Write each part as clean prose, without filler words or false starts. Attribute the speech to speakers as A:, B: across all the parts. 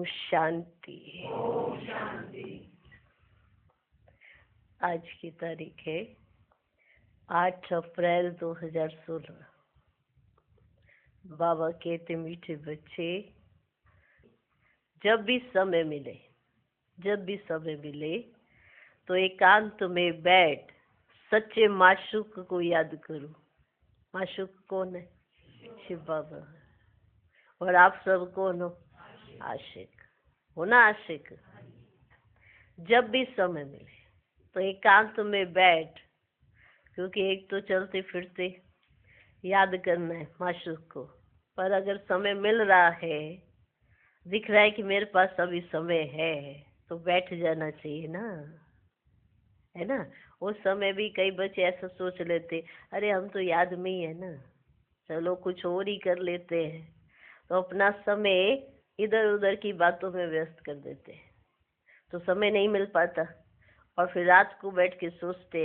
A: ओम शांति। आज की तारीख है 8 अप्रैल 2016। बाबा कहते मीठे बच्चे, जब भी समय मिले तो एकांत में बैठ सच्चे माशूक को याद करो। माशूक कौन है? शिव बाबा। और आप सब कौन हो? आशिक हो ना? आशिक। जब भी समय मिले तो एकांत में बैठ, क्योंकि एक तो चलते फिरते याद करना है माशूक को, पर अगर समय मिल रहा है, दिख रहा है कि मेरे पास अभी समय है, तो बैठ जाना चाहिए ना, है ना? उस समय भी कई बच्चे ऐसा सोच लेते, अरे हम तो याद में ही है ना, चलो कुछ और ही कर लेते हैं, तो अपना समय इधर उधर की बातों में व्यस्त कर देते हैं, तो समय नहीं मिल पाता। और फिर रात को बैठ के सोचते,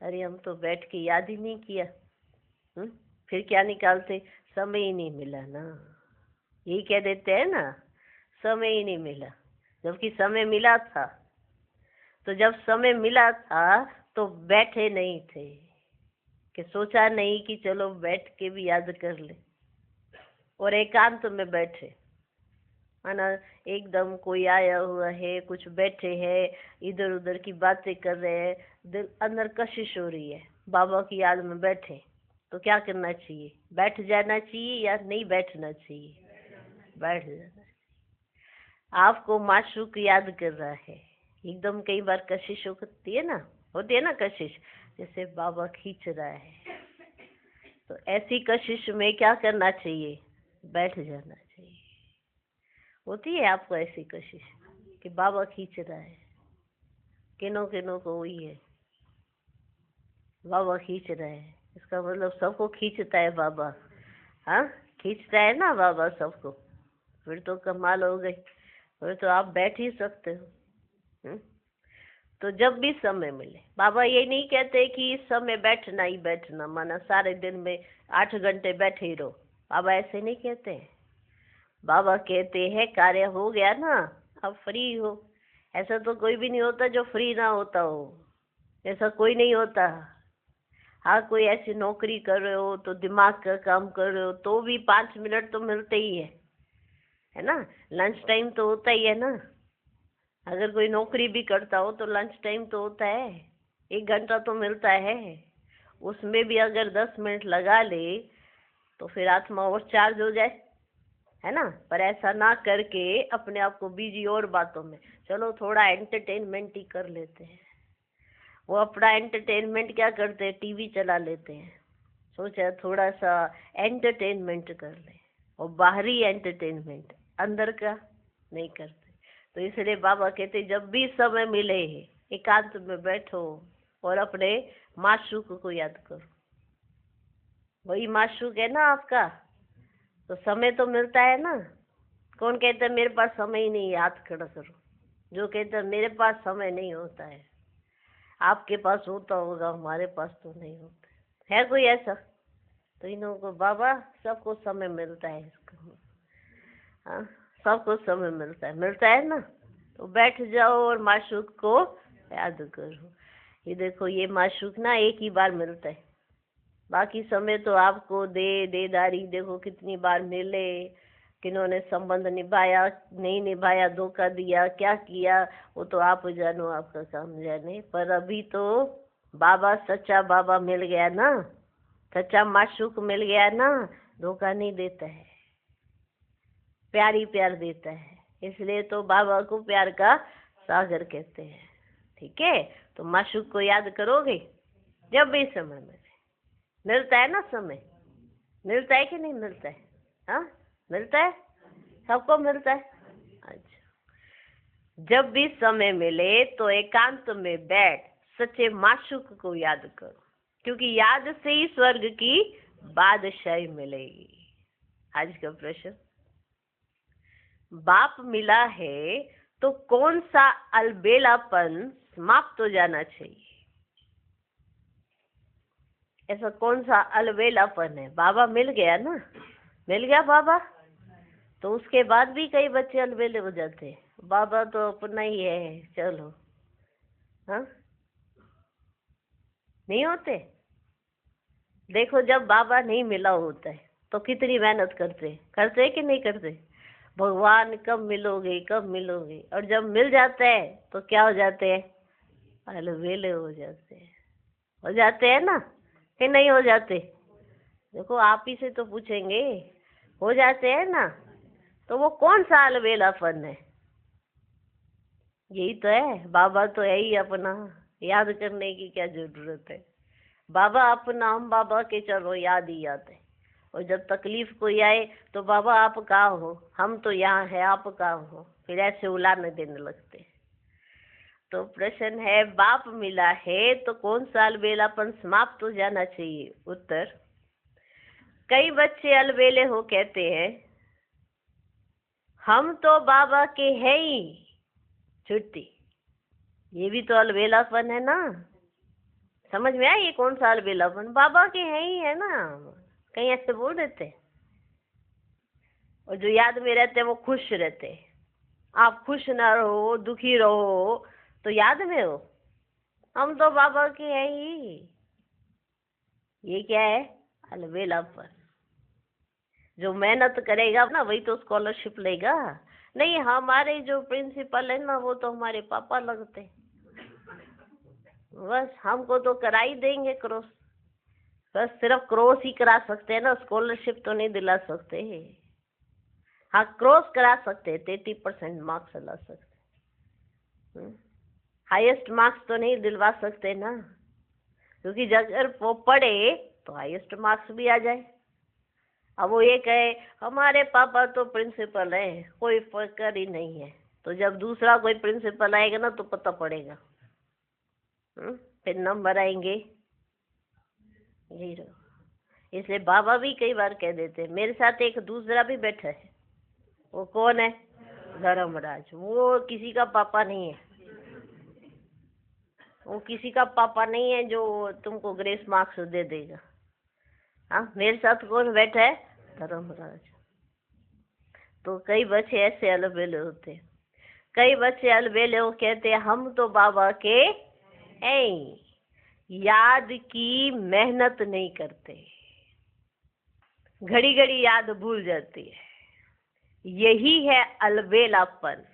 A: अरे हम तो बैठ के याद ही नहीं किया। फिर क्या निकालते? समय ही नहीं मिला ना, यही कह देते हैं ना, समय ही नहीं मिला, जबकि समय मिला था। तो जब समय मिला था तो बैठे नहीं थे, कि सोचा नहीं कि चलो बैठ के भी याद कर ले, और एकांत में बैठे, है ना? एकदम कोई आया हुआ है, कुछ बैठे हैं, इधर उधर की बातें कर रहे हैं, दिल अंदर कशिश हो रही है, बाबा की याद में बैठे, तो क्या करना चाहिए? बैठ जाना चाहिए या नहीं बैठना चाहिए? बैठ जाना चाहिए। आपको माशूक याद कर रहा है, एकदम कई बार कशिश होती है ना, कशिश, जैसे बाबा खींच रहा है, तो ऐसी कशिश में क्या करना चाहिए? बैठ जाना चाहिए। होती है आपको ऐसी कशिश कि बाबा खींच रहा है, किनो को वही है, बाबा खींच रहा है, इसका मतलब सबको खींचता है बाबा। हाँ, खींचता है ना बाबा सबको, फिर तो कमाल हो गई, फिर तो आप बैठ ही सकते हो। तो जब भी समय मिले, बाबा ये नहीं कहते कि इस समय बैठना ही बैठना, माना सारे दिन में 8 घंटे बैठे ही रहो, बाबा ऐसे नहीं कहते हैं। बाबा कहते हैं कार्य हो गया ना, अब फ्री हो। ऐसा तो कोई भी नहीं होता जो फ्री ना होता हो, ऐसा कोई नहीं होता। हाँ, कोई ऐसी नौकरी कर रहे हो तो दिमाग का काम कर रहे हो तो भी 5 मिनट तो मिलते ही है ना? लंच टाइम तो होता ही है ना। अगर कोई नौकरी भी करता हो तो लंच टाइम तो होता है, 1 घंटा तो मिलता है। उसमें भी अगर 10 मिनट लगा ले तो फिर आत्मा और चार्ज हो जाए, है ना? पर ऐसा ना करके अपने आप को बिजी और बातों में, चलो थोड़ा एंटरटेनमेंट ही कर लेते हैं। वो अपना एंटरटेनमेंट क्या करते हैं? टीवी चला लेते हैं। सोचा थोड़ा सा एंटरटेनमेंट कर ले, और बाहरी एंटरटेनमेंट, अंदर का नहीं करते। तो इसलिए बाबा कहते जब भी समय मिले एकांत में बैठो और अपने माशूक को याद करो। वही माशूक है ना आपका, तो समय तो मिलता है ना। कौन कहता है मेरे पास समय ही नहीं है? हाथ खड़ा करो जो कहता है मेरे पास समय नहीं होता है। आपके पास होता होगा, हमारे पास तो नहीं होता है कोई ऐसा? तो इन लोगों को बाबा सबको समय मिलता है, इसको हाँ, सबको समय मिलता है ना। तो बैठ जाओ और माशूक को याद करो। ये देखो, ये माशूक ना एक ही बार मिलता है, बाकी समय तो आपको देदारी देखो कितनी बार मिले, किन्होंने संबंध निभाया नहीं निभाया, धोखा दिया क्या किया, वो तो आप जानो, आपका काम जाने। पर अभी तो बाबा, सच्चा बाबा मिल गया ना, सच्चा माशूक मिल गया ना, धोखा नहीं देता है, प्यार ही प्यार देता है। इसलिए तो बाबा को प्यार का सागर कहते हैं। ठीक है, तो माशूक को याद करोगे जब भी समय मिलता है ना। समय मिलता है कि नहीं मिलता है? हाँ, मिलता है, सबको मिलता है। अच्छा, जब भी समय मिले तो एकांत में बैठ सच्चे माशूक को याद करो, क्योंकि याद से ही स्वर्ग की बादशाही मिलेगी। आज का प्रश्न, बाप मिला है तो कौन सा अलबेलापन समाप्त हो जाना चाहिए? ऐसा कौन सा अलबेलापन है? बाबा मिल गया ना, मिल गया बाबा, तो उसके बाद भी कई बच्चे अलबेले हो जाते हैं, बाबा तो अपना ही है चलो। हाँ, नहीं होते। देखो जब बाबा नहीं मिला होता है तो कितनी मेहनत करते कि नहीं करते, भगवान कब मिलोगे कब मिलोगे, और जब मिल जाता है तो क्या हो जाते हैं, अलबेले हो जाते हैं ना, कि नहीं हो जाते। देखो आप ही से तो पूछेंगे, हो जाते हैं ना। तो वो कौन सा अलबेलापन है, यही तो है। बाबा तो है ही अपना, याद करने की क्या जरूरत है। बाबा अपना, हम बाबा के चलो याद ही याद है। और जब तकलीफ कोई आए तो बाबा आप कहाँ हो, हम तो यहाँ है, आप कहाँ हो, फिर ऐसे उलाने देने लगते। तो प्रश्न है, बाप मिला है तो कौन सा अलबेलापन समाप्त हो जाना चाहिए। उत्तर, कई बच्चे अलबेले हो कहते हैं हम तो बाबा के हैं ही, छुट्टी। ये भी तो अलबेलापन है ना। समझ में आया ये कौन सा अलबेलापन, बाबा के हैं ही है ना, कहीं ऐसे बोल देते। और जो याद में रहते हैं वो खुश रहते हैं। आप खुश ना रहो, दुखी रहो तो याद में हो, हम तो बाबा के हैं ही। ये क्या है, अलबेलापन। जो मेहनत करेगा ना वही तो स्कॉलरशिप लेगा। नहीं, हमारे जो प्रिंसिपल है ना वो तो हमारे पापा लगते, बस हमको तो करा ही देंगे क्रॉस। बस सिर्फ क्रॉस ही करा सकते हैं ना, स्कॉलरशिप तो नहीं दिला सकते। हाँ, क्रॉस करा सकते हैं, 30% मार्क्स ला सकते, हाईएस्ट मार्क्स तो नहीं दिलवा सकते ना, क्योंकि अगर वो पढ़े तो हाईएस्ट मार्क्स भी आ जाए। अब वो ये कहे हमारे पापा तो प्रिंसिपल है, कोई फर्क ही नहीं है, तो जब दूसरा कोई प्रिंसिपल आएगा ना तो पता पड़ेगा, फिर नंबर आएंगे 0। इसलिए बाबा भी कई बार कह देते हैं। मेरे साथ एक दूसरा भी बैठा है, वो कौन है, धर्मराज। वो किसी का पापा नहीं है, वो किसी का पापा नहीं है जो तुमको ग्रेस मार्क्स दे देगा। हाँ, मेरे साथ कौन बैठा है, धर्मराज। तो कई बच्चे ऐसे अलबेले होते हैं, कई बच्चे अलबेले हो कहते हैं हम तो बाबा के हैं, याद की मेहनत नहीं करते, घड़ी घड़ी याद भूल जाती है। यही है अलबेलापन।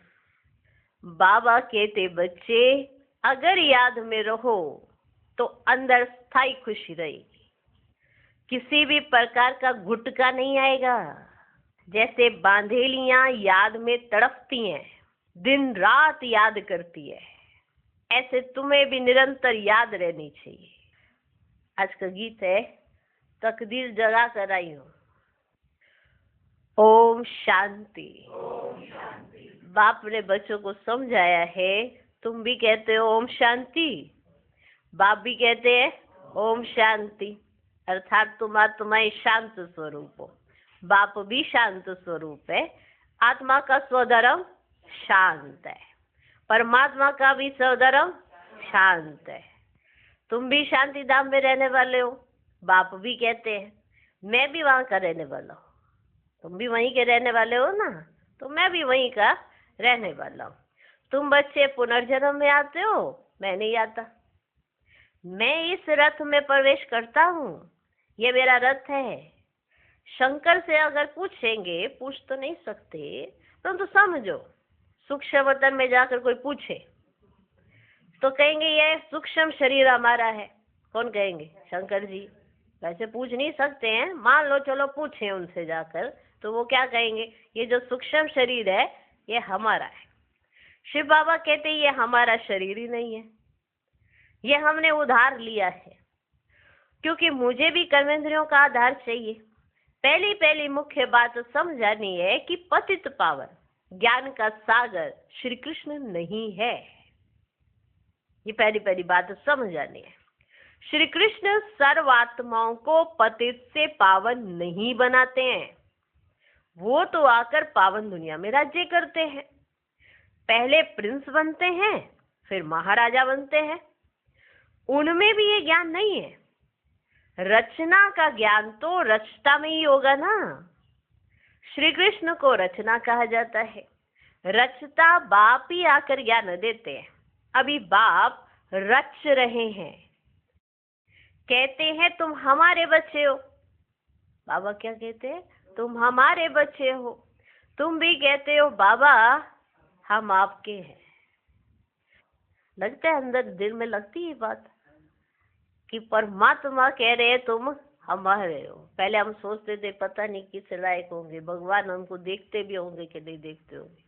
A: बाबा कहते बच्चे अगर याद में रहो तो अंदर स्थायी खुशी रहेगी, किसी भी प्रकार का घुटका नहीं आएगा। जैसे बांधेलियां याद में तड़पती हैं, दिन रात याद करती है, ऐसे तुम्हें भी निरंतर याद रहनी चाहिए। आज का गीत है, तकदीर जगा कर आई हूँ। ओम शांति। बाप ने बच्चों को समझाया है, तुम भी कहते हो ओम शांति, बाप भी कहते हैं ओम शांति, अर्थात तुम आत्मा शांत स्वरूप हो, बाप भी शांत स्वरूप है। आत्मा का स्वधर्म शांत है, परमात्मा का भी स्वधर्म शांत है। तुम भी शांति धाम में रहने वाले हो, बाप भी कहते हैं मैं भी वहां का रहने वाला हूँ। तुम भी वहीं के रहने वाले हो ना, तो मैं भी वहीं का रहने वाला हूँ। तुम बच्चे पुनर्जन्म में आते हो, मैं नहीं आता। मैं इस रथ में प्रवेश करता हूँ, ये मेरा रथ है। शंकर से अगर पूछेंगे, पूछ तो नहीं सकते, परंतु समझो सूक्ष्म वतन में जाकर कोई पूछे तो कहेंगे ये सूक्ष्म शरीर हमारा है। कौन कहेंगे, शंकर जी। वैसे पूछ नहीं सकते हैं, मान लो चलो पूछे उनसे जाकर, तो वो क्या कहेंगे, ये जो सूक्ष्म शरीर है ये हमारा है। शिव बाबा कहते ये हमारा शरीर ही नहीं है, ये हमने उधार लिया है। क्योंकि मुझे भी कर्मेंद्रियों का आधार चाहिए। पहली मुख्य बात समझानी है कि पतित पावन ज्ञान का सागर श्री कृष्ण नहीं है। ये पहली बात समझानी है। श्री कृष्ण सर्वात्माओं को पतित से पावन नहीं बनाते हैं, वो तो आकर पावन दुनिया में राज्य करते हैं। पहले प्रिंस बनते हैं, फिर महाराजा बनते हैं। उनमें भी ये ज्ञान नहीं है। रचना का ज्ञान तो रचता में ही होगा ना। श्री कृष्ण को रचना कहा जाता है। रचता बाप ही आकर ज्ञान देते हैं। अभी बाप रच रहे हैं, कहते हैं तुम हमारे बच्चे हो। बाबा क्या कहते हैं? तुम हमारे बच्चे हो। तुम भी कहते हो बाबा हम आपके हैं। लगता है अंदर दिल में लगती है बात कि परमात्मा कह रहे हैं तुम हमारे हो। पहले हम सोचते थे पता नहीं किस लायक होंगे, भगवान हमको देखते भी होंगे कि नहीं देखते होंगे।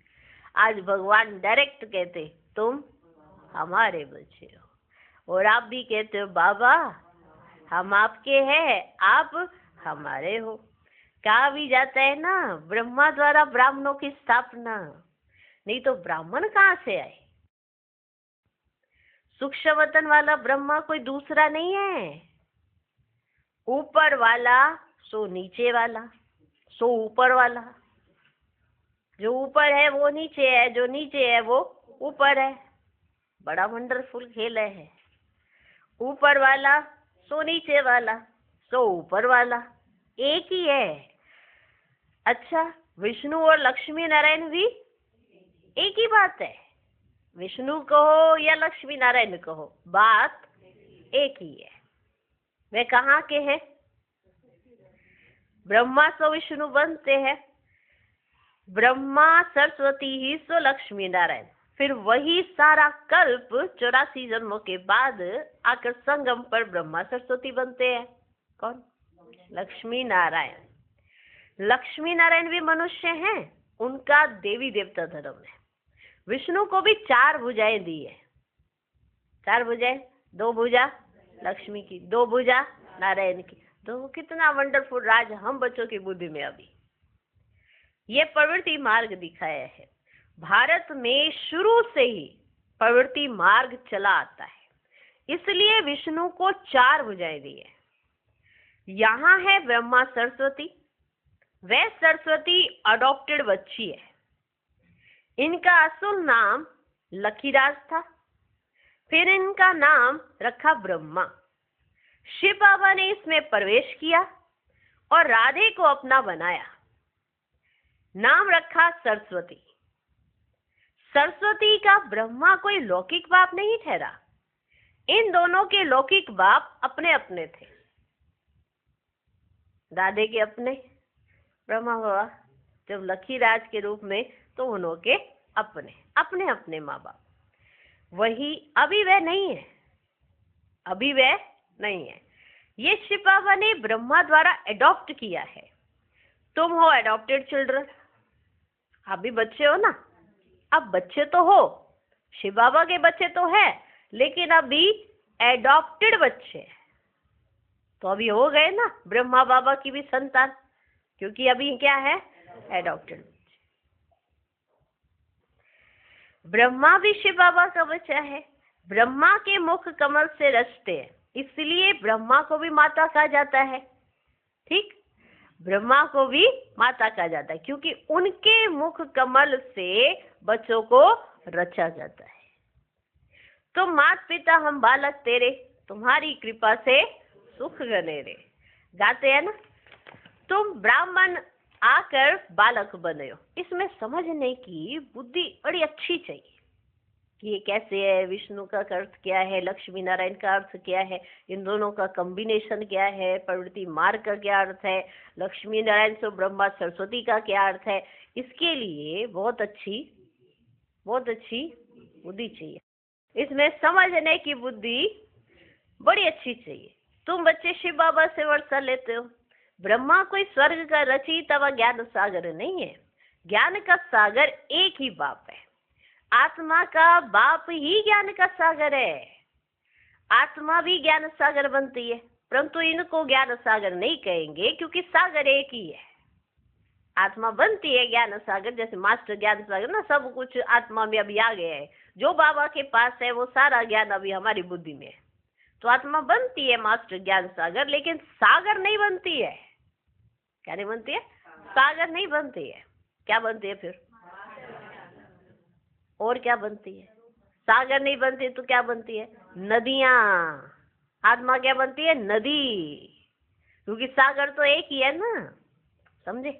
A: आज भगवान डायरेक्ट कहते तुम हमारे बच्चे हो। और आप भी कहते हो बाबा हम आपके हैं, आप हमारे हो। कहा भी जाता है ना ब्रह्मा द्वारा ब्राह्मणों की स्थापना, नहीं तो ब्राह्मण कहाँ से आए? सूक्ष्म वतन वाला ब्रह्मा कोई दूसरा नहीं है। ऊपर वाला सो नीचे वाला, सो ऊपर वाला। जो ऊपर है वो नीचे है, जो नीचे है वो ऊपर है। बड़ा वंडरफुल खेल है। ऊपर वाला सो नीचे वाला, सो ऊपर वाला, एक ही है। अच्छा, विष्णु और लक्ष्मी नारायण भी एक ही बात है। विष्णु कहो या लक्ष्मी नारायण कहो, बात एक ही है। वे कहाँ के हैं? ब्रह्मा सो विष्णु बनते हैं, ब्रह्मा सरस्वती ही सो लक्ष्मी नारायण। फिर वही सारा कल्प 84 जन्मों के बाद आकर संगम पर ब्रह्मा सरस्वती बनते हैं। कौन? लक्ष्मी नारायण। लक्ष्मी नारायण भी मनुष्य हैं, उनका देवी देवता धर्म है। विष्णु को भी 4 भुजाएं दी है। 4 भुजाएं, 2 भुजा लक्ष्मी की, 2 भुजा नारायण की। तो कितना वंडरफुल राज हम बच्चों की बुद्धि में अभी ये प्रवृत्ति मार्ग दिखाया है। भारत में शुरू से ही प्रवृत्ति मार्ग चला आता है, इसलिए विष्णु को 4 भुजाएं दी है। यहाँ है ब्रह्मा सरस्वती। वह सरस्वती अडॉप्टेड बच्ची है। इनका असुल नाम लकीराज था, फिर इनका नाम रखा ब्रह्मा। शिव बाबा ने इसमें प्रवेश किया और राधे को अपना बनाया। नाम रखा सरस्वती। सरस्वती का ब्रह्मा कोई लौकिक बाप नहीं ठहरा। इन दोनों के लौकिक बाप अपने अपने थे। राधे के अपने ब्रह्मा हुआ, जब लकीराज के रूप में तो उन्होंने अपने अपने अपने माँ बाप। वही अभी वह नहीं है, अभी वह नहीं है। ये शिव बाबा ने ब्रह्मा द्वारा अडॉप्ट किया है। तुम हो अडॉप्टेड चिल्ड्रन। आप भी बच्चे हो ना, अब बच्चे तो हो, शिव बाबा के बच्चे तो है, लेकिन अभी एडॉप्टेड बच्चे। तो अभी हो गए ना ब्रह्मा बाबा की भी संतान, क्योंकि अभी क्या है? एडॉप्टेड। ब्रह्मा भी शिव बाबा का बच्चा है। ब्रह्मा के मुख कमल से रचते हैं, इसलिए ब्रह्मा को भी माता कहा जाता है। ठीक, ब्रह्मा को भी माता कहा जाता है क्योंकि उनके मुख कमल से बच्चों को रचा जाता है। तो माता पिता हम बालक तेरे, तुम्हारी कृपा से सुख गनेरे, गाते हैं ना। तुम ब्राह्मण आकर बालक बने हो। इसमें समझने की बुद्धि बड़ी अच्छी चाहिए कि ये कैसे है, विष्णु का अर्थ क्या है, लक्ष्मी नारायण का अर्थ क्या है, इन दोनों का कॉम्बिनेशन क्या है, प्रवृत्ति मार्ग का क्या अर्थ है, लक्ष्मी नारायण से ब्रह्मा सरस्वती का क्या अर्थ है। इसके लिए बहुत अच्छी बुद्धि चाहिए। इसमें समझने की बुद्धि बड़ी अच्छी चाहिए। तुम बच्चे शिव बाबा से वर्षा लेते हो। ब्रह्मा कोई स्वर्ग का रचयिता व ज्ञान सागर नहीं है। ज्ञान का सागर एक ही बाप है। आत्मा का बाप ही ज्ञान का सागर है। आत्मा भी ज्ञान सागर बनती है, परंतु इनको ज्ञान सागर नहीं कहेंगे क्योंकि सागर एक ही है। आत्मा बनती है ज्ञान सागर, जैसे मास्टर ज्ञान सागर ना, सब कुछ आत्मा में अभी आ गया है। जो बाबा के पास है वो सारा ज्ञान अभी हमारी बुद्धि में है। तो आत्मा बनती है मास्टर ज्ञान सागर, लेकिन सागर नहीं बनती है। क्या नहीं बनती है? सागर नहीं बनती है। क्या बनती है फिर? और क्या बनती है? सागर नहीं बनती तो क्या बनती है? नदियां। आत्मा क्या बनती है? नदी। क्योंकि सागर तो एक ही है ना, समझे?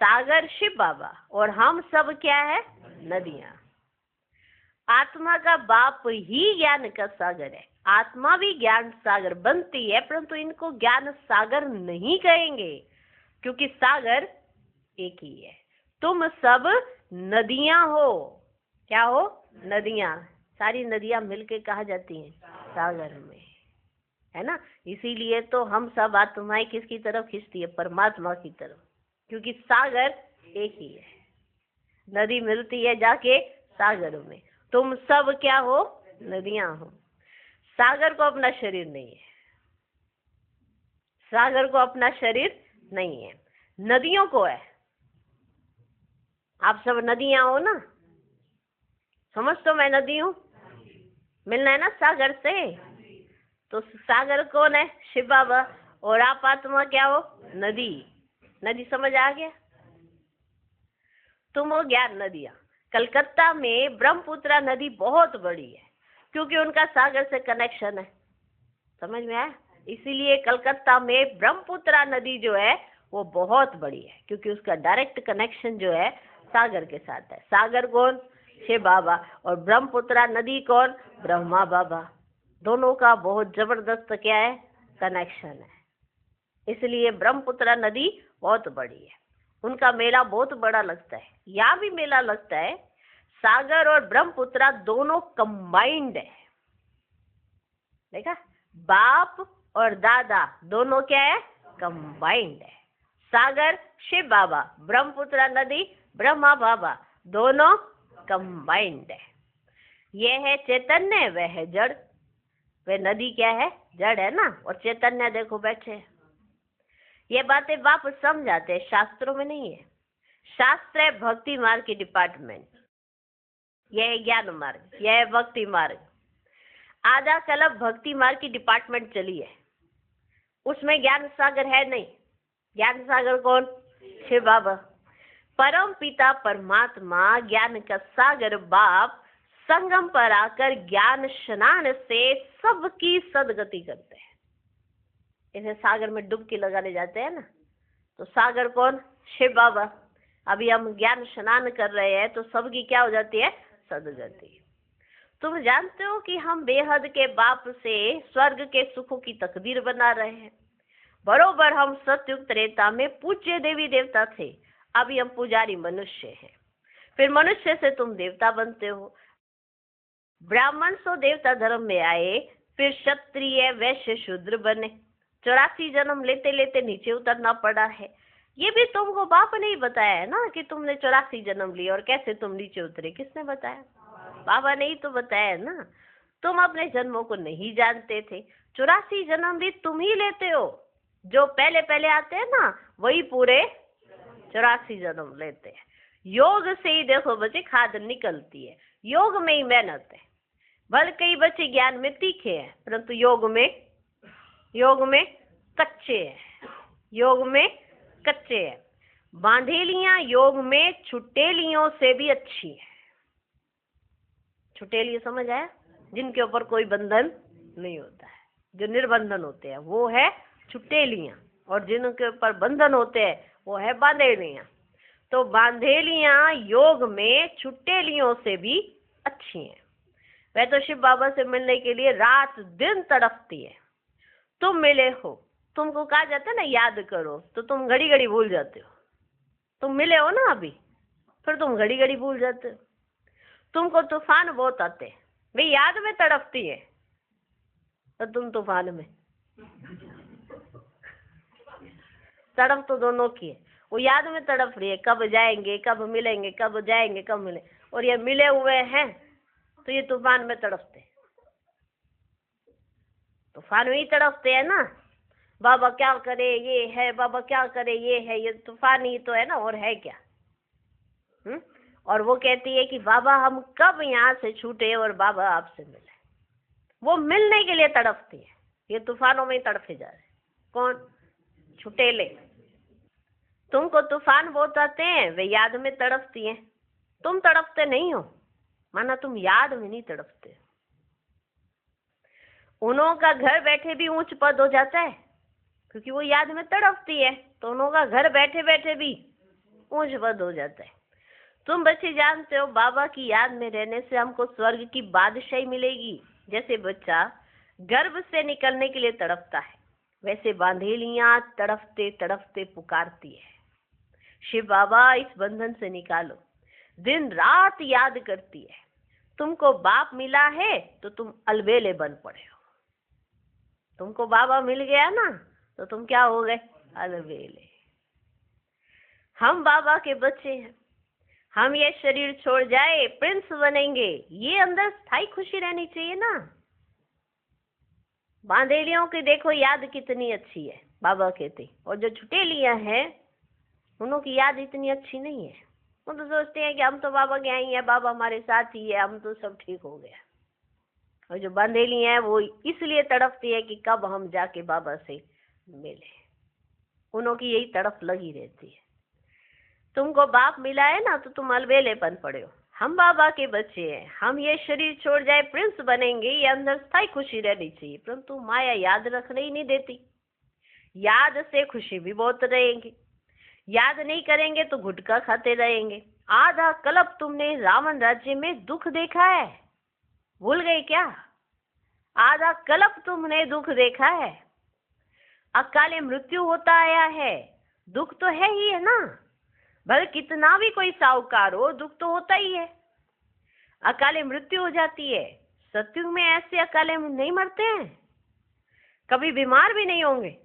A: सागर शिव बाबा और हम सब क्या है? नदियां। आत्मा का बाप ही ज्ञान का सागर है। आत्मा भी ज्ञान सागर बनती है, परंतु इनको ज्ञान सागर नहीं कहेंगे, क्योंकि सागर एक ही है। तुम सब नदियां हो। क्या हो? नदियां। सारी नदियां मिलके कहा जाती हैं? सागर में, है ना। इसीलिए तो हम सब आत्माएं किसकी तरफ खींचती है? परमात्मा की तरफ, क्योंकि सागर एक ही है। नदी मिलती है जाके सागर में। तुम सब क्या हो? नदियां हो। सागर को अपना शरीर नहीं है। सागर को अपना शरीर नहीं है, नदियों को है। आप सब नदियां हो ना, समझ तो मैं नदी हूँ, मिलना है ना सागर से। तो सागर कौन है? शिव बाबा। और आप आत्मा क्या हो? नदी। नदी समझ आ गया? तुम हो ज्ञान नदियां। कलकत्ता में ब्रह्मपुत्रा नदी बहुत बड़ी है, क्योंकि उनका सागर से कनेक्शन है। समझ में आया? इसीलिए कलकत्ता में ब्रह्मपुत्रा नदी जो है वो बहुत बड़ी है, क्योंकि उसका डायरेक्ट कनेक्शन जो है सागर के साथ है। सागर कौन? शिव बाबा। और ब्रह्मपुत्रा नदी कौन? ब्रह्मा बाबा। दोनों का बहुत जबरदस्त क्या है? कनेक्शन है। इसलिए ब्रह्मपुत्रा नदी बहुत बड़ी है। उनका मेला बहुत बड़ा लगता है। यहाँ भी मेला लगता है। सागर और ब्रह्मपुत्रा दोनों कंबाइंड है। देखा? बाप और दादा दोनों क्या है? कंबाइंड है। सागर शिव बाबा, ब्रह्मपुत्रा नदी ब्रह्मा बाबा, दोनों कंबाइंड है। यह है चैतन्य, वह है जड़। वह नदी क्या है? जड़ है ना, और चैतन्य देखो बैठे। ये बातें बाप समझाते हैं, शास्त्रों में नहीं है। शास्त्र है भक्ति मार्ग की डिपार्टमेंट। यह है ज्ञान मार्ग, यह है भक्ति मार्ग। आधा कल्प भक्ति मार्ग की डिपार्टमेंट चली है, उसमें ज्ञान सागर है नहीं। ज्ञान सागर कौन? शिव बाबा। परम पिता परमात्मा ज्ञान का सागर बाप संगम पर आकर ज्ञान स्नान से सबकी सदगति करते हैं। इसे सागर में डुबकी लगाने जाते हैं ना, तो सागर कौन? शिव बाबा। अभी हम ज्ञान स्नान कर रहे हैं तो सबकी क्या हो जाती है? सदगति। तुम जानते हो कि हम बेहद के बाप से स्वर्ग के सुखों की तकदीर बना रहे हैं। बरोबर हम सतयुग त्रेता में पूज्य देवी देवता थे, अभी हम पुजारी मनुष्य हैं। फिर मनुष्य से तुम देवता बनते हो। ब्राह्मण सो देवता धर्म में आए, फिर क्षत्रिय वैश्य शूद्र बने। 84 जन्म लेते लेते नीचे उतरना पड़ा है। ये भी तुमको बाप ने ही बताया है ना कि तुमने 84 जन्म लिए, और कैसे तुम नीचे उतरे? किसने बताया? बाबा ने ही तो बताया है ना। तुम अपने जन्मों को नहीं जानते थे। 84 जन्म भी तुम ही लेते हो। जो पहले पहले आते हैं ना, वही पूरे 84 जन्म लेते हैं। योग से ही देखो बच्चे खाद निकलती है। योग में ही मेहनत है। भले कई बच्चे ज्ञान में तीखे हैं, परंतु योग में कच्चे हैं। योग में कच्चे हैं। बांधेलियां योग में छुटेलियों से भी अच्छी है। छुटेली समझ आया? जिनके ऊपर कोई बंधन नहीं होता है, जो निर्बंधन होते हैं वो है छुटेलियां, और जिनके ऊपर बंधन होते हैं वो है बांधेलियां। तो बांधेलियां योग में छुटेलियों से भी अच्छी हैं। वह तो शिव बाबा से मिलने के लिए रात दिन तड़पती है। तुम मिले हो, तुमको कहा जाता है ना याद करो, तो तुम घड़ी घड़ी भूल जाते हो। तुम मिले हो ना अभी, फिर तुम घड़ी घड़ी भूल जाते हो। तुमको तूफान बहुत आते हैं, वे याद में तड़पती है, तो तुम तूफान में। तड़प तो दोनों की है। वो याद में तड़प रही है, कब जाएंगे, कब मिलेंगे, कब जाएंगे, कब मिले। और ये मिले हुए हैं तो ये तूफान में तड़पते। तूफान में ही तड़पते हैं ना। बाबा क्या करे ये है, बाबा क्या करे ये है, ये तूफान ही तो है ना, और है क्या? और वो कहती है कि बाबा हम कब यहाँ से छूटे और बाबा आपसे मिले। वो मिलने के लिए तड़पती है। ये तूफानों में ही तड़पे जा रहे। कौन? छुटेले। तुमको तूफान बहुत आते हैं, वे याद में तड़पती हैं। तुम तड़पते नहीं हो, माना तुम याद में नहीं तड़पते। उन्हों का घर बैठे भी ऊंच पद हो जाता है, क्योंकि वो याद में तड़पती है। तो उन्हों का घर बैठे बैठे भी ऊंच पद हो जाता है। तुम बच्चे जानते हो बाबा की याद में रहने से हमको स्वर्ग की बादशाही मिलेगी। जैसे बच्चा गर्भ से निकलने के लिए तड़पता है, वैसे बांधेलियां तड़पते तड़पते पुकारती है, शिव बाबा इस बंधन से निकालो। दिन रात याद करती है। तुमको बाप मिला है तो तुम अलबेले बन पड़े हो। तुमको बाबा मिल गया ना तो तुम क्या हो गए? अलबेले। हम बाबा के बच्चे हैं। हम ये शरीर छोड़ जाए प्रिंस बनेंगे, ये अंदर स्थायी खुशी रहनी चाहिए ना। बांधेलियों की देखो याद कितनी अच्छी है, बाबा कहते, और जो छुटेलियां हैं उन्हों की याद इतनी अच्छी नहीं है। वो तो सोचते हैं कि हम तो बाबा के आई हैं, बाबा हमारे साथ ही है, हम तो सब ठीक हो गया। और जो बांधेली हैं वो इसलिए तड़पती है कि कब हम जाके बाबा से मिले। उन्हों की यही तड़प लगी रहती है। तुमको बाप मिला है ना तो तुम अलबेले बन पड़े हो। हम बाबा के बच्चे हैं। हम ये शरीर छोड़ जाए प्रिंस बनेंगे, ये अंदर स्थायी खुशी रहनी चाहिए, परंतु माया याद रखने ही नहीं देती। याद से खुशी भी बहुत रहेंगे, याद नहीं करेंगे तो गुटखा खाते रहेंगे। आधा कल्प तुमने रावण राज्य में दुख देखा है, भूल गए क्या? आधा कल्प तुमने दुख देखा है। अकाले मृत्यु होता आया है, दुख तो है ही है ना। भले कितना भी कोई साहूकार हो, दुख तो होता ही है। अकाले मृत्यु हो जाती है। सत्युग में ऐसे अकाले नहीं मरते हैं, कभी बीमार भी नहीं होंगे।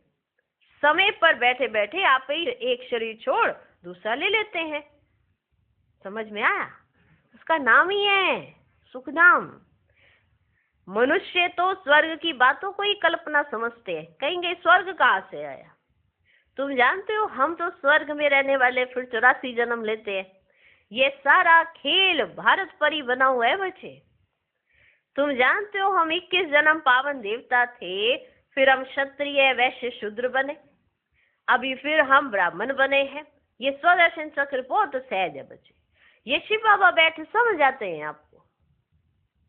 A: समय पर बैठे बैठे आप ही एक शरीर छोड़ दूसरा ले लेते हैं। समझ में आया? उसका नाम ही है सुखधाम। मनुष्य तो स्वर्ग की बातों को ही कल्पना समझते हैं, कहेंगे स्वर्ग कहाँ से आया। तुम जानते हो हम तो स्वर्ग में रहने वाले फिर 84 जन्म लेते हैं। ये सारा खेल भारत पर ही बना हुआ है बच्चे। तुम जानते हो हम 21 जन्म पावन देवता थे, फिर हम क्षत्रिय वैश्य शूद्र बने, अभी फिर हम ब्राह्मण बने हैं। ये स्वदर्शन चक्र बहुत सहज है बच्चे। ये शिव बाबा बैठे समझ जाते हैं आपको।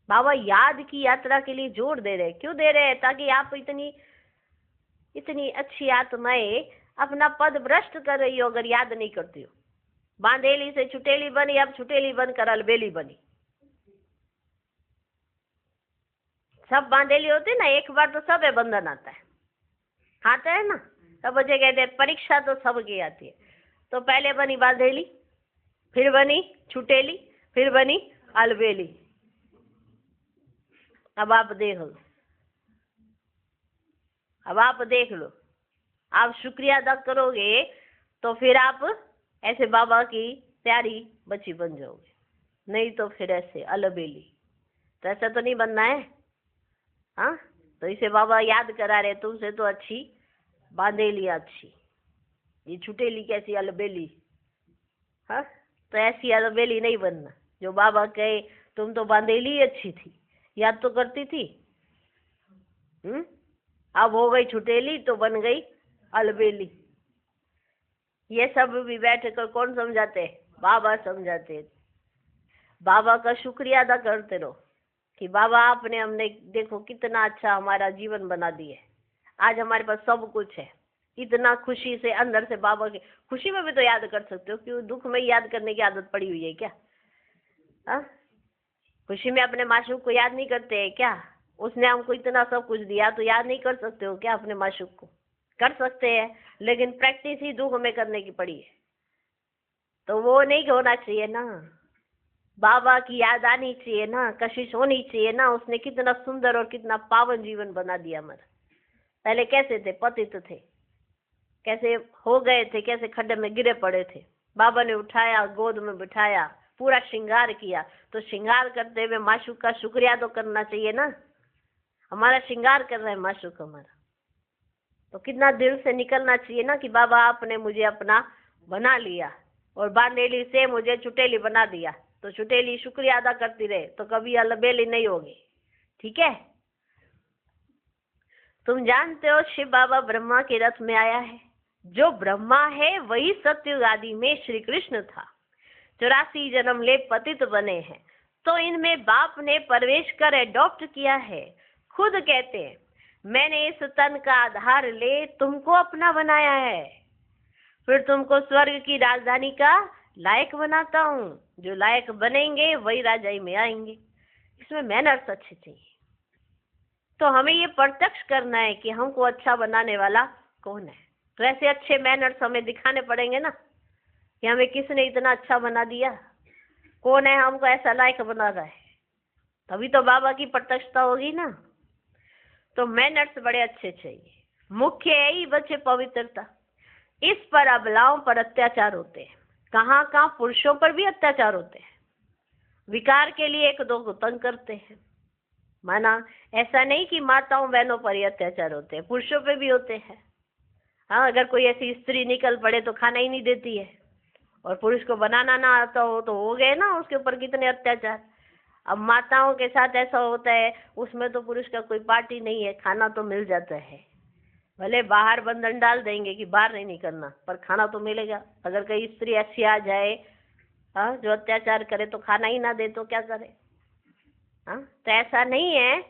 A: बाबा याद की यात्रा के लिए जोर दे रहे हैं। क्यों दे रहे हैं? ताकि आप इतनी अच्छी आत्माएं अपना पद भ्रष्ट कर रही हो अगर याद नहीं करती हो। बांधेली से छुटेली बनी, अब छुटेली बनकर अलबेली बनी। सब बांधेली होती ना, एक बार तो सब बंधन आता है ना। तब बच्चे कहते हैं परीक्षा तो सबकी आती है। तो पहले बनी बांधेली, फिर बनी छुटेली, फिर बनी अलबेली। अब आप देख लो, आप शुक्रिया अदा करोगे तो फिर आप ऐसे बाबा की प्यारी बच्ची बन जाओगे, नहीं तो फिर ऐसे अलबेली। तो ऐसा तो नहीं बनना है। हाँ, तो इसे बाबा याद करा रहे, तुमसे तो अच्छी बांधेली अच्छी, ये छुटेली कैसी अलबेली। हाँ, तो ऐसी अलबेली नहीं बनना। जो बाबा कहे तुम तो बांधेली अच्छी थी, याद तो करती थी, अब हो गई छुटेली तो बन गई अलबेली। ये सब भी बैठ कर कौन समझाते? बाबा समझाते। बाबा का शुक्रिया अदा करते रहो कि बाबा आपने हमने देखो कितना अच्छा हमारा जीवन बना दिया है। आज हमारे पास सब कुछ है, इतना खुशी से अंदर से बाबा की खुशी में भी तो याद कर सकते हो। क्यों दुख में याद करने की आदत पड़ी हुई है क्या? खुशी में अपने माशूक को याद नहीं करते हैं क्या? उसने हमको इतना सब कुछ दिया, तो याद नहीं कर सकते हो क्या अपने माशूक को? कर सकते हैं, लेकिन प्रैक्टिस ही दुख में करने की पड़ी है। तो वो नहीं होना चाहिए ना। बाबा की याद आनी चाहिए ना, कशिश होनी चाहिए ना। उसने कितना सुंदर और कितना पावन जीवन बना दिया हमारा। पहले कैसे थे? पतित थे, कैसे हो गए थे, कैसे खड्डे में गिरे पड़े थे। बाबा ने उठाया, गोद में बिठाया, पूरा श्रृंगार किया। तो श्रृंगार करते हुए माशूक का शुक्रिया तो करना चाहिए ना। हमारा श्रृंगार कर रहा है माशूक हमारा, तो कितना दिल से निकलना चाहिए ना कि बाबा आपने मुझे अपना बना लिया और बांधेली से मुझे छुटेली बना दिया। तो छुटेली शुक्रिया अदा करती रहे तो कभी अलबेली नहीं होगी। ठीक है? तुम जानते हो शिव बाबा ब्रह्मा के रथ में आया है। जो ब्रह्मा है वही सत्ययुग आदि में श्री कृष्ण था। 84 जन्म ले पतित बने हैं, तो इनमें बाप ने प्रवेश कर एडॉप्ट किया है। खुद कहते हैं मैंने इस तन का आधार ले तुमको अपना बनाया है। फिर तुमको स्वर्ग की राजधानी का लायक बनाता हूँ। जो लायक बनेंगे वही राजाई में आएंगे। इसमें मैनर्स अच्छे चाहिए। तो हमें ये प्रत्यक्ष करना है कि हमको अच्छा बनाने वाला कौन है। तो ऐसे अच्छे मैनर्स हमें दिखाने पड़ेंगे ना कि हमें किसने इतना अच्छा बना दिया, कौन है हमको ऐसा लायक बना रहा है, तभी तो बाबा की प्रत्यक्षता होगी ना। तो मैनर्स बड़े अच्छे चाहिए। मुख्य है ही बच्चे पवित्रता। इस पर अबलाओं पर अत्याचार होते हैं। कहाँ कहाँ पुरुषों पर भी अत्याचार होते हैं। विकार के लिए एक दो को तंग करते हैं। माना ऐसा नहीं कि माताओं बहनों पर ही अत्याचार होते हैं, पुरुषों पे भी होते हैं। हाँ, अगर कोई ऐसी स्त्री निकल पड़े तो खाना ही नहीं देती है और पुरुष को बनाना ना आता हो तो हो गए ना उसके ऊपर कितने अत्याचार। अब माताओं के साथ ऐसा होता है, उसमें तो पुरुष का कोई पार्टी नहीं है, खाना तो मिल जाता है। भले बाहर बंधन डाल देंगे कि बाहर नहीं निकलना, पर खाना तो मिलेगा। अगर कई स्त्री ऐसी आ जाए हाँ जो अत्याचार करे तो खाना ही ना दे तो क्या करे। हाँ, तो ऐसा नहीं है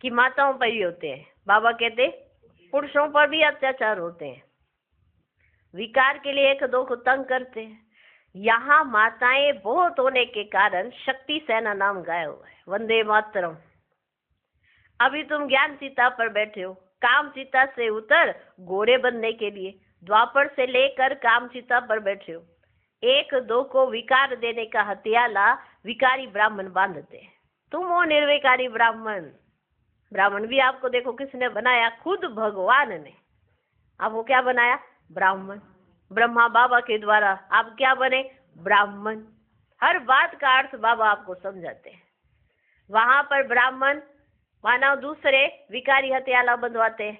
A: कि माताओं पर ही होते हैं। बाबा कहते पुरुषों पर भी अत्याचार होते हैं। विकार के लिए एक दो को तंग करते हैं। यहाँ माताएं बहुत होने के कारण शक्ति सेना नाम गाया हुआ है, वंदे मातरम। अभी तुम ज्ञान चिता पर बैठे हो, काम चिता से उतर घोड़े बनने के लिए द्वापर से लेकर काम चिता पर बैठे हो। एक दो को विकार देने का हथियाला विकारी ब्राह्मण बांधते हैं। तुम हो निर्विकारी ब्राह्मण। ब्राह्मण भी आपको देखो किसने बनाया, खुद भगवान ने आपको क्या बनाया, ब्राह्मण। ब्रह्मा बाबा के द्वारा आप क्या बने, ब्राह्मण। हर बात का अर्थ बाबा आपको समझाते हैं। वहां पर ब्राह्मण मानव दूसरे विकारी हथियाला बंधवाते हैं।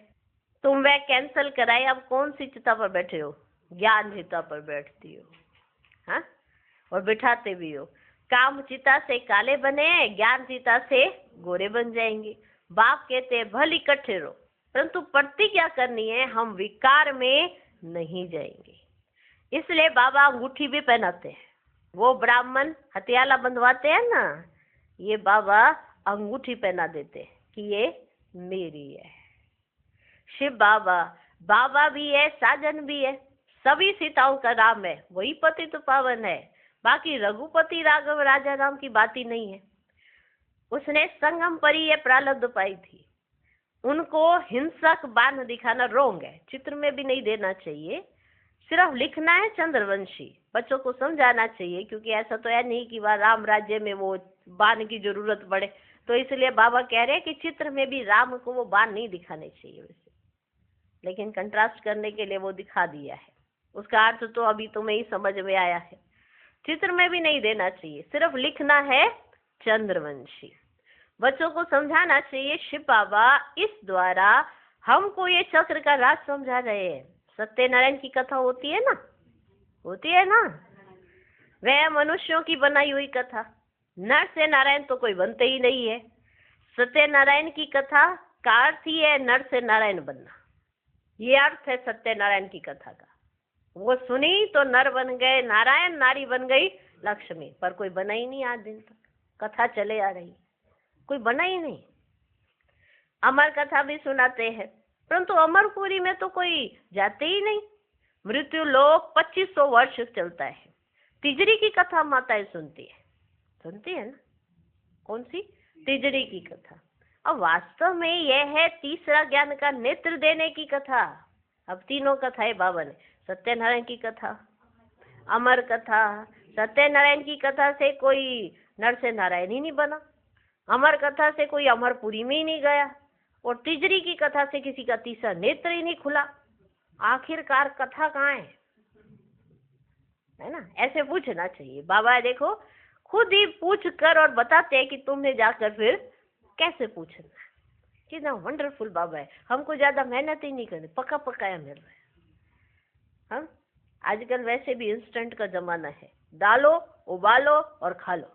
A: तुम वह कैंसल कराए, अब कौन सी चिता पर बैठे हो, ज्ञान चिता पर बैठती हो। हाँ, और बिठाते भी हो। काम चिता से काले बने, ज्ञान चिता से गोरे बन जाएंगे। बाप कहते हैं भल इकट्ठे रहो, परंतु प्रतिज्ञा करनी है हम विकार में नहीं जाएंगे। इसलिए बाबा अंगूठी भी पहनाते हैं। वो ब्राह्मण हथियाला बंधवाते हैं ना, ये बाबा अंगूठी पहना देते हैं कि ये मेरी है। शिव बाबा, बाबा भी है, साजन भी है, सभी सीताओं का राम है, वही पति तो पावन है। बाकी रघुपति राघव राजा राम की बात ही नहीं है। उसने संगम पर ही ये प्रारब्ध पाई थी। उनको हिंसक बाण दिखाना रोंग है, चित्र में भी नहीं देना चाहिए। सिर्फ लिखना है चंद्रवंशी, बच्चों को समझाना चाहिए, क्योंकि ऐसा तो है नहीं कि वह राम राज्य में वो बाण की जरूरत पड़े। तो इसलिए बाबा कह रहे हैं कि चित्र में भी राम को वो बाण नहीं दिखाने चाहिए वैसे, लेकिन कंट्रास्ट करने के लिए वो दिखा दिया है। उसका अर्थ तो अभी तुम्हें ही समझ में आया है। चित्र में भी नहीं देना चाहिए, सिर्फ लिखना है चंद्रवंशी। बच्चों को समझाना चाहिए। शिव बाबा इस द्वारा हमको ये चक्र का राज समझा रहे हैं। सत्यनारायण की कथा होती है ना, होती है ना, वह मनुष्यों की बनाई हुई कथा। नर से नारायण तो कोई बनते ही नहीं है। सत्यनारायण की कथा का अर्थ ही है नर से नारायण बनना। ये अर्थ है सत्यनारायण की कथा का। वो सुनी तो नर बन गए नारायण, नारी बन गई लक्ष्मी, पर कोई बना ही नहीं। आज दिन तक कथा चले आ रही, कोई बना ही नहीं। अमर कथा भी सुनाते हैं, परंतु अमरपुरी में तो कोई जाते ही नहीं। मृत्यु लोक 2500 वर्ष चलता है। तिजरी की कथा माताएं सुनती है ना। कौन सी? तिजरी की कथा। अब वास्तव में यह है तीसरा ज्ञान का नेत्र देने की कथा। अब तीनों कथाएं बाबा ने, सत्यनारायण की कथा, अमर कथा। सत्यनारायण की कथा से कोई नर से नारायण ही नहीं बना, अमर कथा से कोई अमरपुरी में ही नहीं गया, और तिजरी की कथा से किसी का तीसरा नेत्र ही नहीं खुला। आखिरकार कथा कहाँ है ना? ऐसे पूछना चाहिए। बाबा देखो खुद ही पूछ कर और बताते हैं कि तुमने जाकर फिर कैसे पूछना। कितना वंडरफुल बाबा है। हमको ज्यादा मेहनत ही नहीं करनी, पका पकाया मिल रहा है। हाँ, आजकल वैसे भी इंस्टेंट का जमाना है, डालो उबालो और खा लो।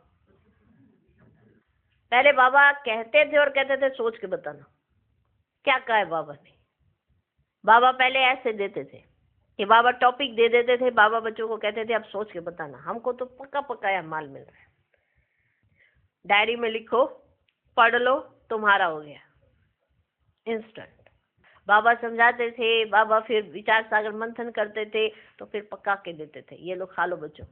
A: पहले बाबा कहते थे और कहते थे सोच के बताना। क्या कहा है बाबा ने? बाबा पहले ऐसे देते थे कि बाबा टॉपिक दे देते थे, बाबा बच्चों को कहते थे अब सोच के बताना। हमको तो पका पकाया माल मिल रहा है। डायरी में लिखो, पढ़ लो, तुम्हारा हो गया इंस्टेंट। बाबा समझाते थे, बाबा फिर विचार सागर मंथन करते थे, तो फिर पका के देते थे, ये लो खा लो बच्चों।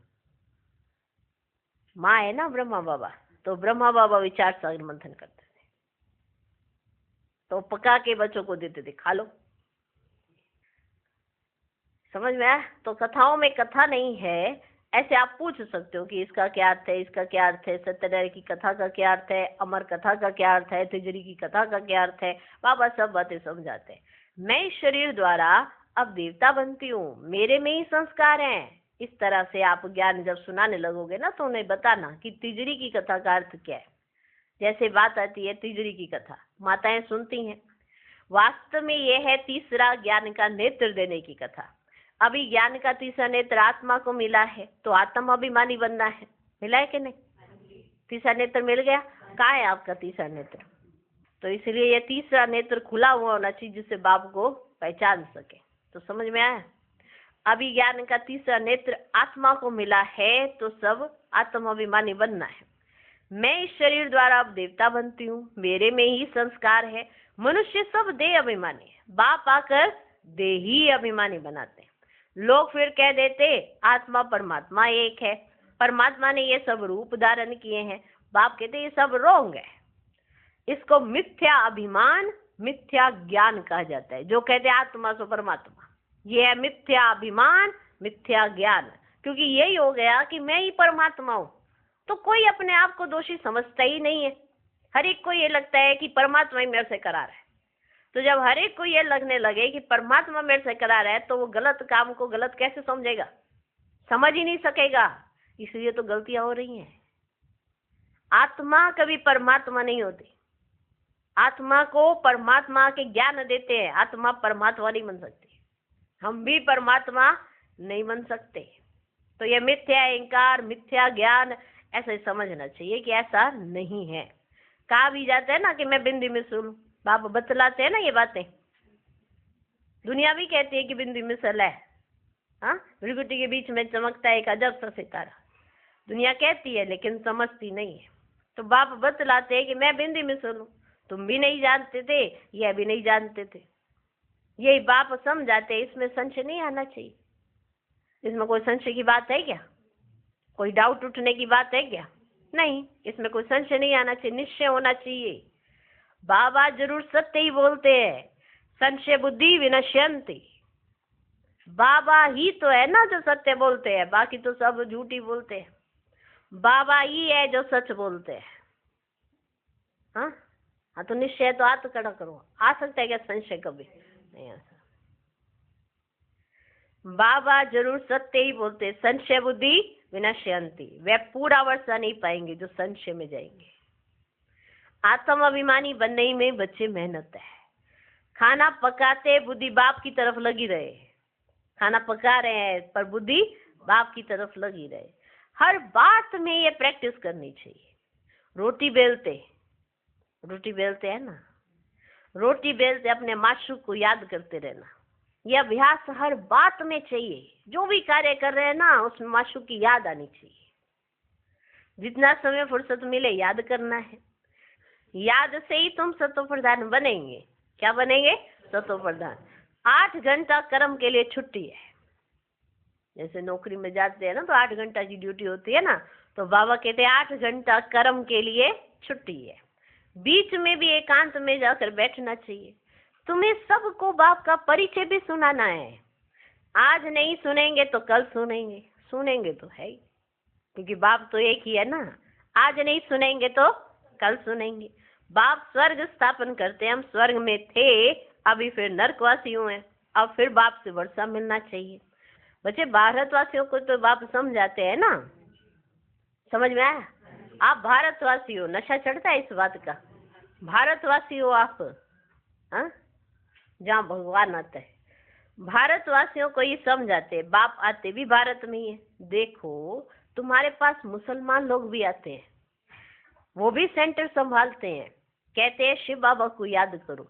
A: माँ है ना ब्रह्मा बाबा, तो ब्रह्मा बाबा विचार सागर मंथन करते थे, तो पका के बच्चों को देते थे, खा लो। समझ में आया? तो कथाओं में कथा नहीं है, ऐसे आप पूछ सकते हो कि इसका क्या अर्थ है, इसका क्या अर्थ है, सत्यनारायण की कथा का क्या अर्थ है, अमर कथा का क्या अर्थ है, तिजड़ी की कथा का क्या अर्थ है। बाबा सब बातें समझाते हैं। मैं इस शरीर द्वारा अब देवता बनती हूँ, मेरे में ही संस्कार हैं। इस तरह से आप ज्ञान जब सुनाने लगोगे ना, तो उन्हें बताना कि तिजड़ी की कथा का अर्थ क्या है। जैसे बात आती है तिजड़ी की कथा, माताएं सुनती हैं, वास्तव में यह है तीसरा ज्ञान का नेत्र देने की कथा। अभी ज्ञान का तीसरा नेत्र आत्मा को मिला है, तो आत्म अभिमानी बनना है। मिला है कि नहीं? तीसरा नेत्र मिल गया। कहाँ है आपका तीसरा नेत्र? तो इसलिए ये तीसरा नेत्र खुला हुआ होना चाहिए, जिससे बाप को पहचान सके। तो समझ में आया? अभी ज्ञान का तीसरा नेत्र आत्मा को मिला है, तो सब आत्म अभिमानी बनना है। मैं इस शरीर द्वारा अब देवता बनती हूँ, मेरे में ही संस्कार है। मनुष्य सब देह अभिमानी है, बाप आकर देही अभिमानी बनाते हैं। लोग फिर कह देते आत्मा परमात्मा एक है, परमात्मा ने ये सब रूप धारण किए हैं। बाप कहते ये सब रोंग है। इसको मिथ्या अभिमान, मिथ्या ज्ञान कहा जाता है। जो कहते आत्मा सो परमात्मा, ये है मिथ्या अभिमान, मिथ्या ज्ञान। क्योंकि यही हो गया कि मैं ही परमात्मा हूँ, तो कोई अपने आप को दोषी समझता ही नहीं है। हर एक को ये लगता है कि परमात्मा ही मेरे से करा रहा है। तो जब हर एक को ये लगने लगे कि परमात्मा मेरे से करा रहा है, तो वो गलत काम को गलत कैसे समझेगा? समझ ही नहीं सकेगा। इसलिए तो गलतियां हो रही हैं। आत्मा कभी परमात्मा नहीं होती। आत्मा को परमात्मा के ज्ञान देते हैं, आत्मा परमात्मा नहीं बन सकती। हम भी परमात्मा नहीं बन सकते। तो ये मिथ्या अहंकार, मिथ्या ज्ञान ऐसे समझना चाहिए कि ऐसा नहीं है। कहा भी जाता है ना कि मैं बिंदी मिसल हूँ, बाबा बतलाते हैं ना ये बातें। दुनिया भी कहती है कि बिंदी मिसल है, हाँ, भृगुटी के बीच में चमकता है एक अजब सा सितारा। दुनिया कहती है लेकिन समझती नहीं है। तो बाप बतलाते हैं कि मैं बिंदी मिसल हूँ। तुम भी नहीं जानते थे, यह भी नहीं जानते थे। यही बाप समझाते, इसमें संशय नहीं आना चाहिए। इसमें कोई संशय की बात है क्या? कोई डाउट उठने की बात है क्या? नहीं, इसमें कोई संशय नहीं आना चाहिए, निश्चय होना चाहिए। बाबा जरूर सत्य ही बोलते हैं, संशय बुद्धि विनश्यंति। बाबा ही तो है ना जो सत्य बोलते हैं, बाकी तो सब झूठी बोलते हैं। बाबा ही है जो सच बोलते हैं। हाँ हाँ, तो निश्चय तो हाथ खड़ा करो। आ सकता है क्या संशय? कभी नहीं आ सकता। बाबा जरूर सत्य ही बोलते, संशय बुद्धि विनश्यंति। वे पूरा वर्षा नहीं पाएंगे जो संशय में जाएंगे। आत्म अभिमानी बनने में बच्चे मेहनत है। खाना पकाते बुद्धि बाप की तरफ लगी रहे। खाना पका रहे हैं पर बुद्धि बाप की तरफ लगी रहे। हर बात में ये प्रैक्टिस करनी चाहिए। रोटी बेलते हैं ना, रोटी बेलते अपने माशूक को याद करते रहना। यह अभ्यास हर बात में चाहिए। जो भी कार्य कर रहे हैं ना, उसमें माशूक की याद आनी चाहिए। जितना समय फुर्सत मिले याद करना है। याद से ही तुम सतो प्रधान बनेंगे। क्या बनेंगे? सतो प्रधान। 8 घंटा कर्म के लिए छुट्टी है। जैसे नौकरी में जाते हैं ना, तो 8 घंटा की ड्यूटी होती है ना, तो बाबा कहते हैं 8 घंटा कर्म के लिए छुट्टी है। बीच में भी एकांत में जाकर बैठना चाहिए। तुम्हें सबको बाप का परिचय भी सुनाना है। आज नहीं सुनेंगे तो कल सुनेंगे, सुनेंगे तो है ही, क्योंकि बाप तो एक ही है ना। आज नहीं सुनेंगे तो कल सुनेंगे। बाप स्वर्ग स्थापन करते हैं, हम स्वर्ग में थे, अभी फिर नरकवासी हुए, अब फिर बाप से वर्षा मिलना चाहिए। बच्चे भारतवासियों को तो बाप समझाते हैं ना। समझ में आया? आप भारतवासी हो, नशा चढ़ता है इस बात का। भारतवासी हो आप, हाँ, जहाँ भगवान आता है। भारतवासियों को ये समझाते, बाप आते भी भारत में ही है। देखो तुम्हारे पास मुसलमान लोग भी आते हैं, वो भी सेंटर संभालते हैं, कहते हैं शिव बाबा को याद करो।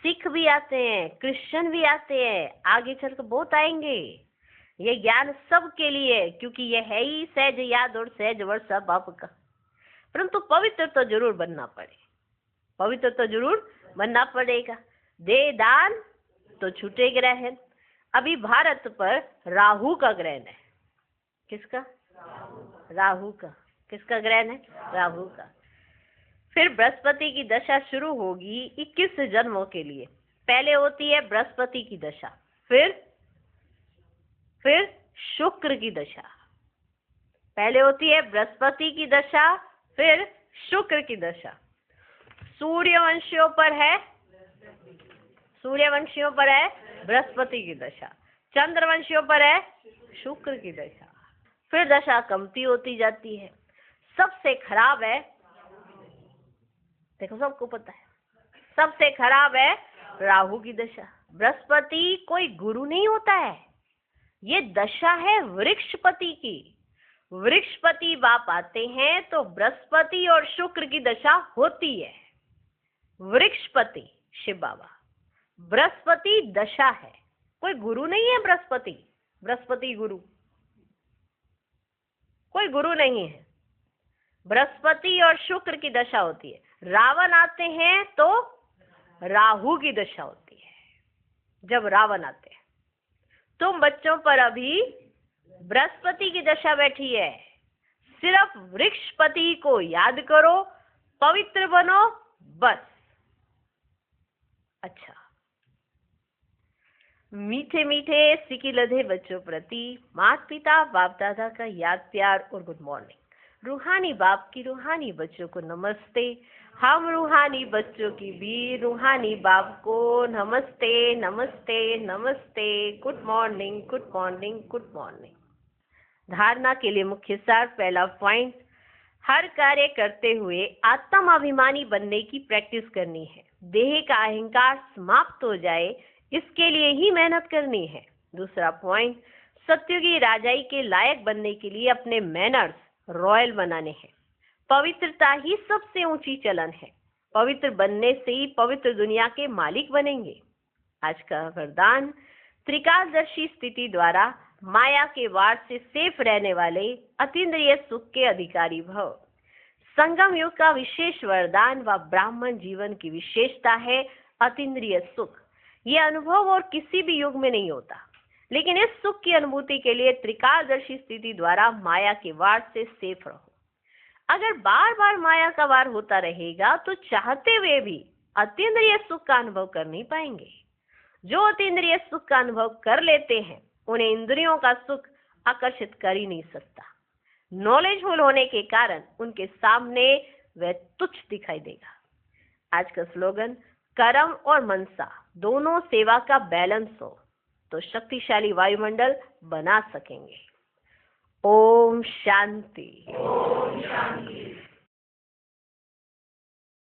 A: सिख भी आते हैं, क्रिश्चियन भी आते हैं, आगे चलकर बहुत आएंगे। ये ज्ञान सबके लिए, क्योंकि ये है ही सहज याद और सहज वर्षा बाप का। परंतु पवित्र तो जरूर बनना पड़े, पवित्र तो जरूर बनना पड़ेगा। दे दान तो छूटे ग्रहण। अभी भारत पर राहु का ग्रहण है। किसका? राहु का। किसका ग्रहण है? राहु का। फिर बृहस्पति की दशा शुरू होगी 21 जन्मों के लिए। पहले होती है बृहस्पति की दशा, फिर शुक्र की दशा। पहले होती है बृहस्पति की दशा, फिर शुक्र की दशा। सूर्यवंशियों पर है बृहस्पति की दशा, चंद्रवंशियों पर है शुक्र की दशा। फिर दशा कमती होती जाती है। सबसे खराब है, देखो सबको पता है, सबसे खराब है राहु की दशा। बृहस्पति कोई गुरु नहीं होता है, ये दशा है वृक्षपति की। वृक्षपति बाप आते हैं तो बृहस्पति और शुक्र की दशा होती है। वृक्षपति शिव बाबा, बृहस्पति दशा है, कोई गुरु नहीं है। बृहस्पति गुरु कोई गुरु नहीं है। बृहस्पति और शुक्र की दशा होती है। रावण आते हैं तो राहु की दशा होती है। जब रावण आते हैं, तुम बच्चों पर अभी बृहस्पति की दशा बैठी है। सिर्फ वृक्षपति को याद करो, पवित्र बनो, बस। अच्छा, मीठे मीठे सिकी लधे बच्चों प्रति माता पिता बाप दादा का याद प्यार और गुड मॉर्निंग। रूहानी बाप की रूहानी बच्चों को नमस्ते। हम रूहानी बच्चों की भी रूहानी बाप को नमस्ते नमस्ते नमस्ते। Good morning good morning good morning. धारणा के लिए मुख्य सार। पहला पॉइंट, हर कार्य करते हुए आत्माभिमानी बनने की प्रैक्टिस करनी है। देह का अहंकार समाप्त हो जाए, इसके लिए ही मेहनत करनी है। दूसरा पॉइंट, सत्युगी राजाई के लायक बनने के लिए अपने मैनर्स रॉयल बनाने हैं। पवित्रता ही सबसे ऊंची चलन है। पवित्र बनने से ही पवित्र दुनिया के मालिक बनेंगे। आज का वरदान, त्रिकालदर्शी स्थिति द्वारा माया के वार से सेफ रहने वाले अतीन्द्रिय सुख के अधिकारी भव। संगम युग का विशेष वरदान व ब्राह्मण जीवन की विशेषता है अतीन्द्रिय सुख। यह अनुभव और किसी भी युग में नहीं होता, लेकिन इस सुख की अनुभूति के लिए त्रिकालदर्शी स्थिति द्वारा माया के वार से सेफ रहो। अगर बार बार माया का वार होता रहेगा तो चाहते हुए भी अतीन्द्रिय सुख का अनुभव कर नहीं पाएंगे। जो अतीन्द्रिय सुख का अनुभव कर लेते हैं, उन्हें इंद्रियों का सुख आकर्षित कर ही नहीं सकता। नॉलेजफुल होने के कारण उनके सामने वह तुच्छ दिखाई देगा। आज का स्लोगन, कर्म और मनसा दोनों सेवा का बैलेंस हो तो शक्तिशाली वायुमंडल बना सकेंगे। ओम शांति।